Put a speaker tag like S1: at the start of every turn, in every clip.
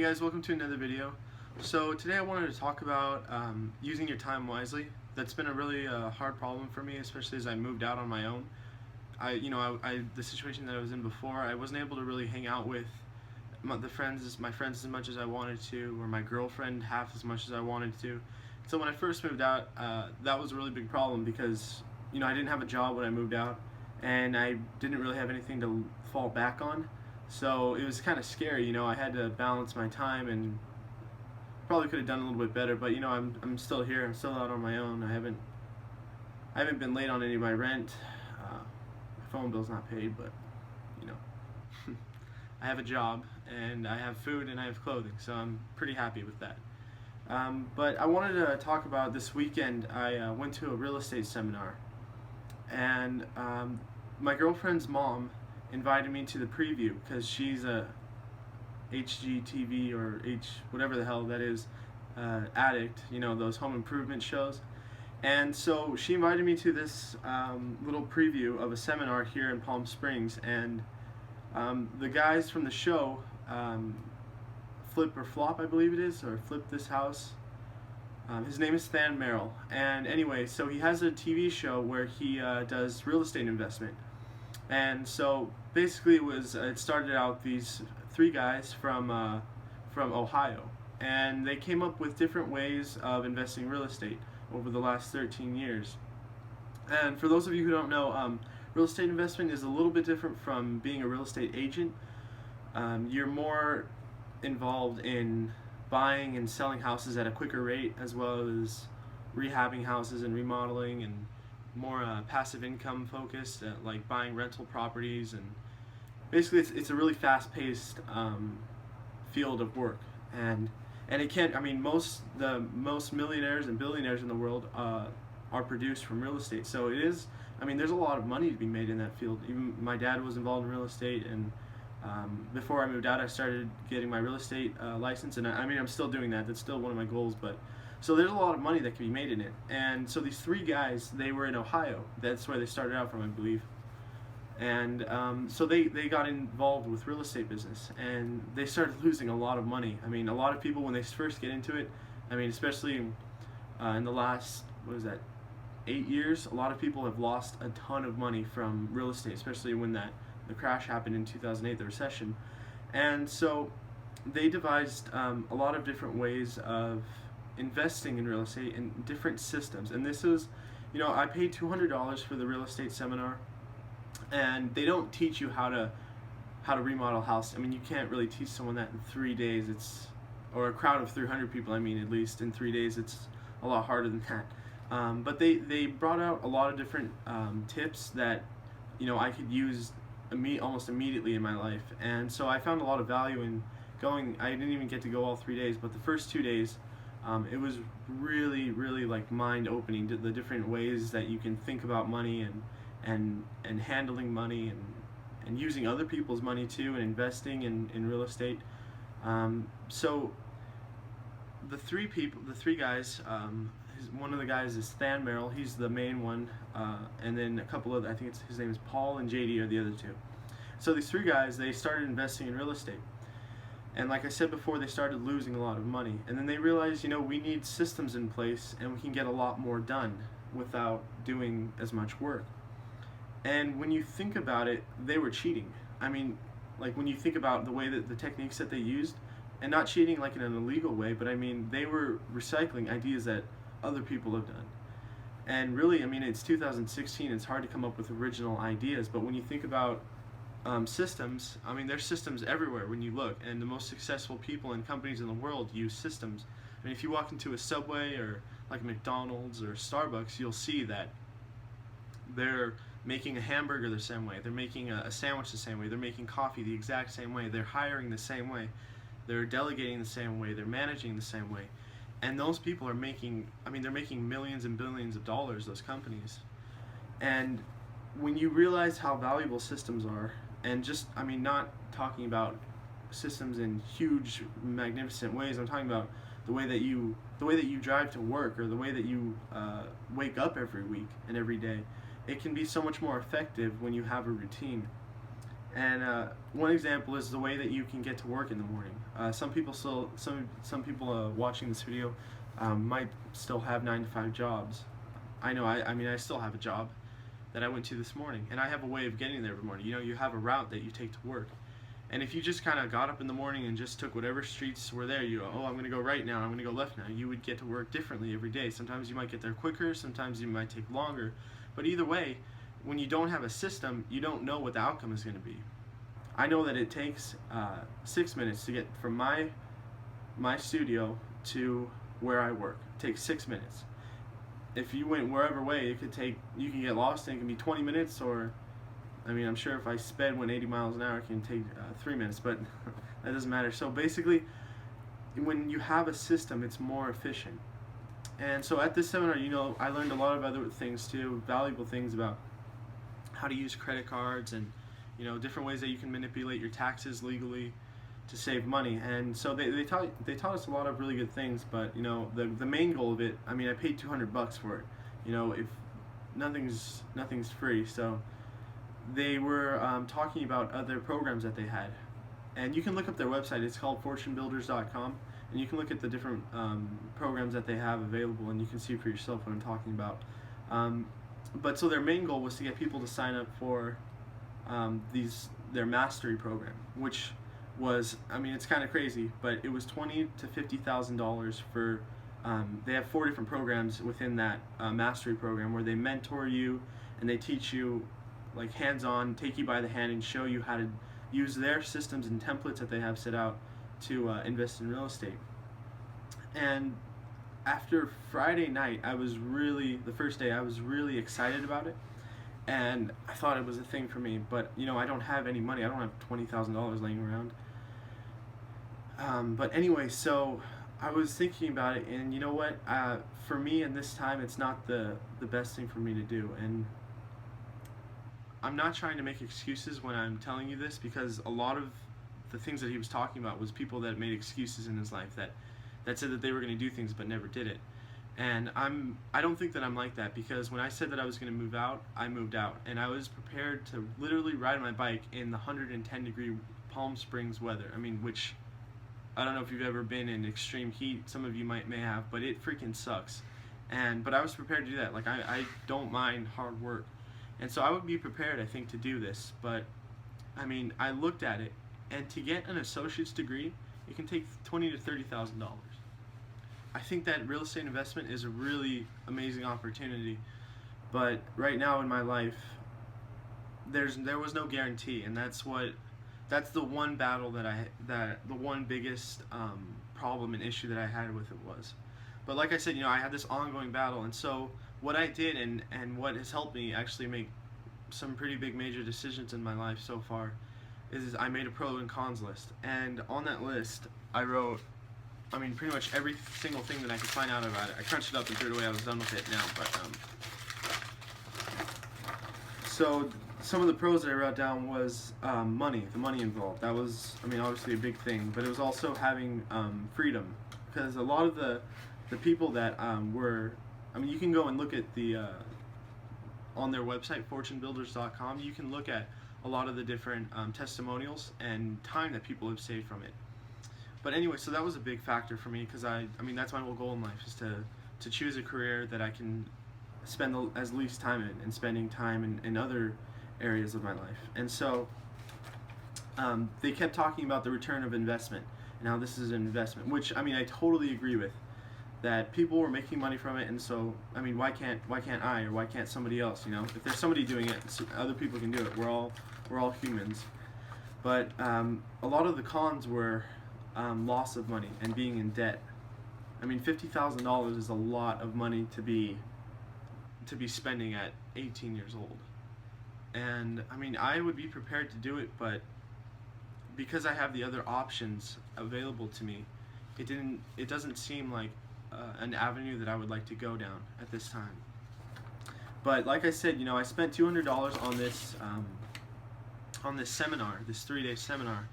S1: guys, welcome to another video. So today I wanted to talk about using your time wisely. That's been a really hard problem for me, especially as I moved out on my own. The situation that I was in before, I wasn't able to really hang out with my friends as much as I wanted to, or my girlfriend half as much as I wanted to. So when I first moved out, that was a really big problem because I didn't have a job when I moved out, and I didn't really have anything to fall back on. So it was kind of scary. I had to balance my time, and probably could have done a little bit better. But I'm still here. I'm still out on my own. I haven't been late on any of my rent. My phone bill's not paid, but I have a job, and I have food, and I have clothing. So I'm pretty happy with that. But I wanted to talk about this weekend. I went to a real estate seminar, and my girlfriend's mom invited me to the preview because she's a HGTV or whatever the hell that is addict, those home improvement shows. And so she invited me to this little preview of a seminar here in Palm Springs, and the guys from the show, Flip or Flop I believe it is, or Flip This House, his name is Than Merrill. And anyway, so he has a TV show where he does real estate investment. And so basically it started out these three guys from Ohio, and they came up with different ways of investing in real estate over the last 13 years. And for those of you who don't know, real estate investment is a little bit different from being a real estate agent. You're more involved in buying and selling houses at a quicker rate, as well as rehabbing houses and remodeling, and more passive income focused, like buying rental properties. And basically it's a really fast-paced field of work, and it can't, most millionaires and billionaires in the world are produced from real estate. So it is, there's a lot of money to be made in that field. Even my dad was involved in real estate, and before I moved out I started getting my real estate license, and I'm still doing that. That's still one of my goals. But so there's a lot of money that can be made in it. And so these three guys, they were in Ohio. That's where they started out from, I believe. And so they got involved with real estate business, and they started losing a lot of money. A lot of people, when they first get into it, especially in the last, 8 years, a lot of people have lost a ton of money from real estate, especially when the crash happened in 2008, the recession. And so they devised a lot of different ways of investing in real estate and different systems. And this is, I paid $200 for the real estate seminar, and they don't teach you how to remodel a house. You can't really teach someone that in 3 days. Or a crowd of 300 people, at least in 3 days, it's a lot harder than that. But they brought out a lot of different tips that I could use almost immediately in my life. And so I found a lot of value in going. I didn't even get to go all 3 days, but the first 2 days, it was really, really like mind-opening to the different ways that you can think about money and handling money, and using other people's money too, and investing in real estate. So the three guys, one of the guys is Than Merrill. He's the main one, and then a couple other, I think his name is Paul and JD are the other two. So these three guys, they started investing in real estate. And like I said before, they started losing a lot of money. And then they realized, we need systems in place, and we can get a lot more done without doing as much work. And when you think about it, they were cheating. Like when you think about the way that the techniques that they used, and not cheating like in an illegal way, but they were recycling ideas that other people have done. And really, it's 2016, it's hard to come up with original ideas, but when you think about systems, there's systems everywhere when you look, and the most successful people and companies in the world use systems. If you walk into a Subway or like McDonald's or Starbucks, you'll see that they're making a hamburger the same way, they're making a sandwich the same way, they're making coffee the exact same way, they're hiring the same way, they're delegating the same way, they're managing the same way. And those people are making, they're making millions and billions of dollars, those companies. And when you realize how valuable systems are, and just, not talking about systems in huge, magnificent ways, I'm talking about the way that you drive to work, or the way that you wake up every week and every day. It can be so much more effective when you have a routine. And one example is the way that you can get to work in the morning. Some people watching this video might still have 9 to 5 jobs. I know. I mean, I still have a job that I went to this morning, and I have a way of getting there every morning. You have a route that you take to work. And if you just kind of got up in the morning and just took whatever streets were there, you go, oh, I'm going to go right now, I'm going to go left now, you would get to work differently every day. Sometimes you might get there quicker, sometimes you might take longer. But either way, when you don't have a system, you don't know what the outcome is going to be. I know that it takes 6 minutes to get from my studio to where I work. It takes 6 minutes. If you went wherever way, you can get lost and it can be 20 minutes, or I mean, I'm sure if I went 80 miles an hour, it can take 3 minutes, but that doesn't matter. So basically, when you have a system, it's more efficient. And so at this seminar, I learned a lot of other things too, valuable things about how to use credit cards and, different ways that you can manipulate your taxes legally to save money. And so they taught us a lot of really good things, but, the main goal of it, I mean, I paid $200 for it. If nothing's free, so they were talking about other programs that they had, and you can look up their website. It's called fortunebuilders.com, and you can look at the different programs that they have available, and you can see for yourself what I'm talking about. But so their main goal was to get people to sign up for their mastery program, which was, I mean, it's kind of crazy, but it was $20,000 to $50,000 for. They have 4 different programs within that mastery program where they mentor you and they teach you, like, hands-on, take you by the hand and show you how to use their systems and templates that they have set out to invest in real estate. And after Friday night, the first day, I was really excited about it, and I thought it was a thing for me, but I don't have any money. I don't have $20,000 laying around. But anyway, so I was thinking about it, and you know what? For me, in this time, it's not the best thing for me to do, and I'm not trying to make excuses when I'm telling you this, because a lot of the things that he was talking about was people that made excuses in his life that said that they were going to do things but never did it. And I don't think that I'm like that, because when I said that I was going to move out, I moved out, and I was prepared to literally ride my bike in the 110-degree Palm Springs weather. I mean, which I don't know if you've ever been in extreme heat. Some of you may have, but it freaking sucks. But I was prepared to do that. Like, I don't mind hard work. And so I would be prepared, I think, to do this. But, I mean, I looked at it, and to get an associate's degree, it can take $20,000 to $30,000. I think that real estate investment is a really amazing opportunity. But right now in my life, there was no guarantee, and that's the one battle the one biggest problem and issue that I had with it was. But like I said, I had this ongoing battle, and so what I did and what has helped me actually make some pretty big major decisions in my life so far is I made a pro and cons list. And on that list, I wrote, I mean, pretty much every single thing that I could find out about it. I crunched it up and threw it away. I was done with it now. But so some of the pros that I wrote down was the money involved. That was, I mean, obviously a big thing. But it was also having freedom, because a lot of the people that I mean, you can go and look at on their website, fortunebuilders.com, you can look at a lot of the different testimonials and time that people have saved from it. But anyway, so that was a big factor for me, because I mean, that's my whole goal in life, is to choose a career that I can spend as least time in, and spending time in other areas of my life. And so they kept talking about the return of investment, and how this is an investment, which, I mean, I totally agree with. That people were making money from it, and so, I mean, why can't I, or why can't somebody else? If there's somebody doing it, other people can do it. We're all humans. But a lot of the cons were loss of money and being in debt. I mean, $50,000 is a lot of money to be spending at 18 years old. And I mean, I would be prepared to do it, but because I have the other options available to me, it doesn't seem like an avenue that I would like to go down at this time. But like I said, I spent $200 on this seminar, this 3-day seminar,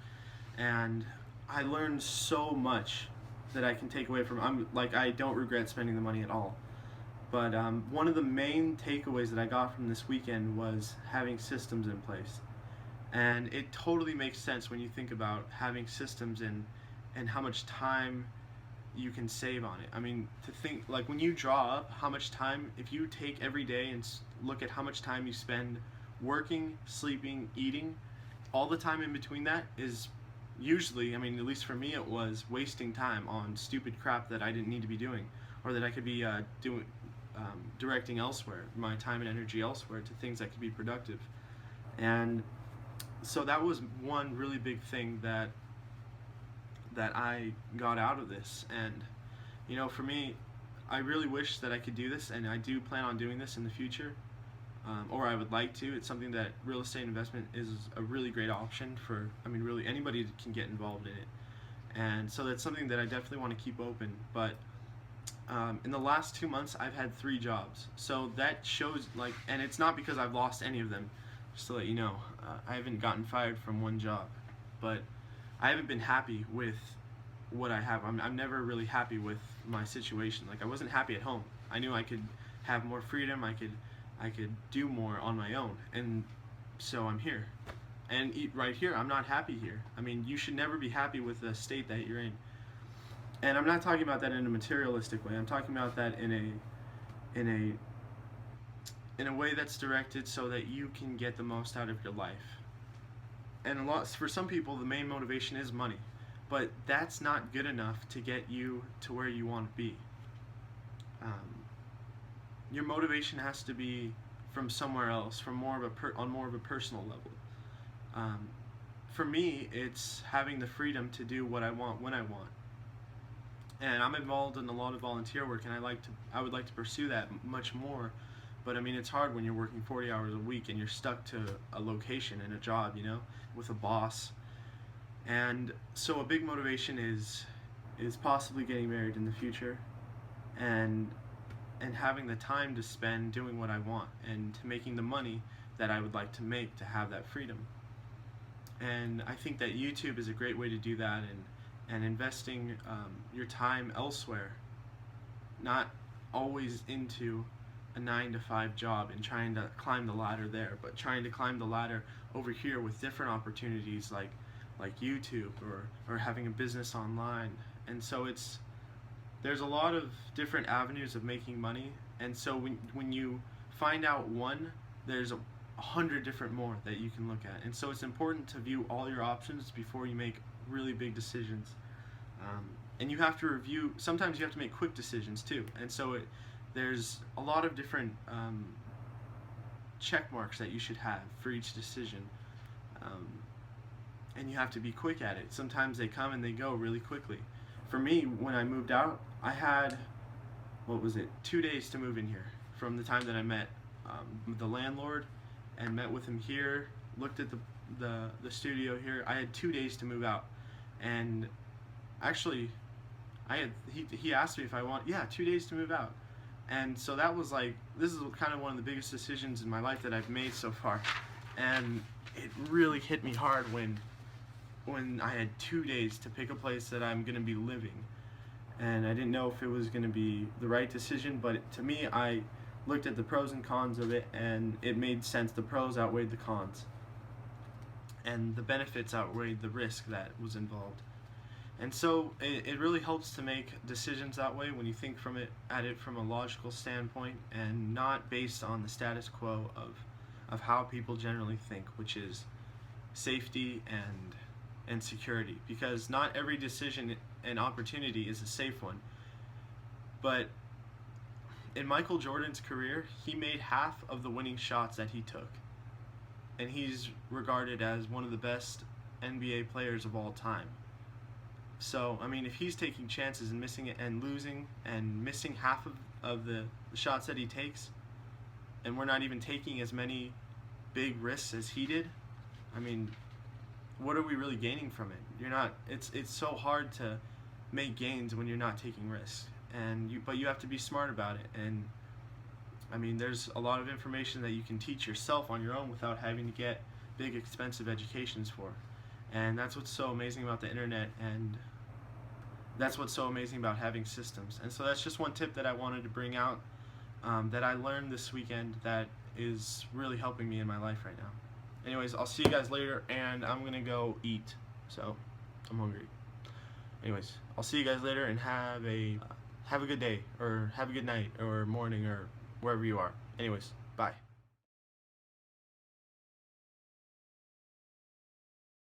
S1: and I learned so much that I can take away from. I don't regret spending the money at all. But one of the main takeaways that I got from this weekend was having systems in place. And it totally makes sense when you think about having systems and how much time you can save on it. I mean, to think, like, when you draw up how much time, if you take every day and look at how much time you spend working, sleeping, eating, all the time in between that is usually, I mean, at least for me, it was wasting time on stupid crap that I didn't need to be doing, or that I could be directing elsewhere, my time and energy elsewhere to things that could be productive. And so that was one really big thing that I got out of this. And for me, I really wish that I could do this, and I do plan on doing this in the future, or I would like to. It's something that real estate investment is a really great option for. I mean, really anybody can get involved in it, and so that's something that I definitely want to keep open. But in the last 2 months, I've had 3 jobs, so that shows, like, and it's not because I've lost any of them. Just to let you know, I haven't gotten fired from one job, but I haven't been happy with what I have. I'm never really happy with my situation. Like, I wasn't happy at home. I knew I could have more freedom. I could do more on my own, and so I'm here. And right here, I'm not happy here. I mean, you should never be happy with the state that you're in. And I'm not talking about that in a materialistic way. I'm talking about that in a way that's directed so that you can get the most out of your life. And for some people, the main motivation is money, but that's not good enough to get you to where you want to be. Your motivation has to be from somewhere else, from on more of a personal level. For me, it's having the freedom to do what I want when I want. And I'm involved in a lot of volunteer work, and I would like to pursue that much more. But I mean, it's hard when you're working 40 hours a week and you're stuck to a location and a job, with a boss. And so a big motivation is possibly getting married in the future, and having the time to spend doing what I want, and to making the money that I would like to make to have that freedom. And I think that YouTube is a great way to do that, and investing your time elsewhere, not always into a 9-to-5 job and trying to climb the ladder there, but trying to climb the ladder over here with different opportunities like YouTube or having a business online. And so there's a lot of different avenues of making money, and so when you find out one, there's 100 different more that you can look at. And so it's important to view all your options before you make really big decisions. And you have to review, sometimes you have to make quick decisions too, and so there's a lot of different check marks that you should have for each decision, and you have to be quick at it. Sometimes they come and they go really quickly. For me, when I moved out, I had 2 days to move in here from the time that I met the landlord and met with him here, looked at the studio here. I had 2 days to move out, and actually he asked me if I 2 days to move out. And so that was this is kind of one of the biggest decisions in my life that I've made so far. And it really hit me hard when I had 2 days to pick a place that I'm going to be living. And I didn't know if it was going to be the right decision, but to me, I looked at the pros and cons of it, and it made sense. The pros outweighed the cons, and the benefits outweighed the risk that was involved. And so it really helps to make decisions that way when you think at it from a logical standpoint, and not based on the status quo of how people generally think, which is safety and security. Because not every decision and opportunity is a safe one. But in Michael Jordan's career, he made half of the winning shots that he took. And he's regarded as one of the best NBA players of all time. So, I mean, if he's taking chances and missing it and losing and missing half of the shots that he takes, and we're not even taking as many big risks as he did, I mean, what are we really gaining from it? You're not. It's so hard to make gains when you're not taking risks, but you have to be smart about it. And I mean, there's a lot of information that you can teach yourself on your own without having to get big, expensive educations for. And that's what's so amazing about the internet, and that's what's so amazing about having systems. And so that's just one tip that I wanted to bring out, that I learned this weekend, that is really helping me in my life right now. Anyways, I'll see you guys later, and I'm gonna go eat. So I'm hungry. Anyways, I'll see you guys later, and have a good day, or have a good night, or morning, or wherever you are. Anyways, bye.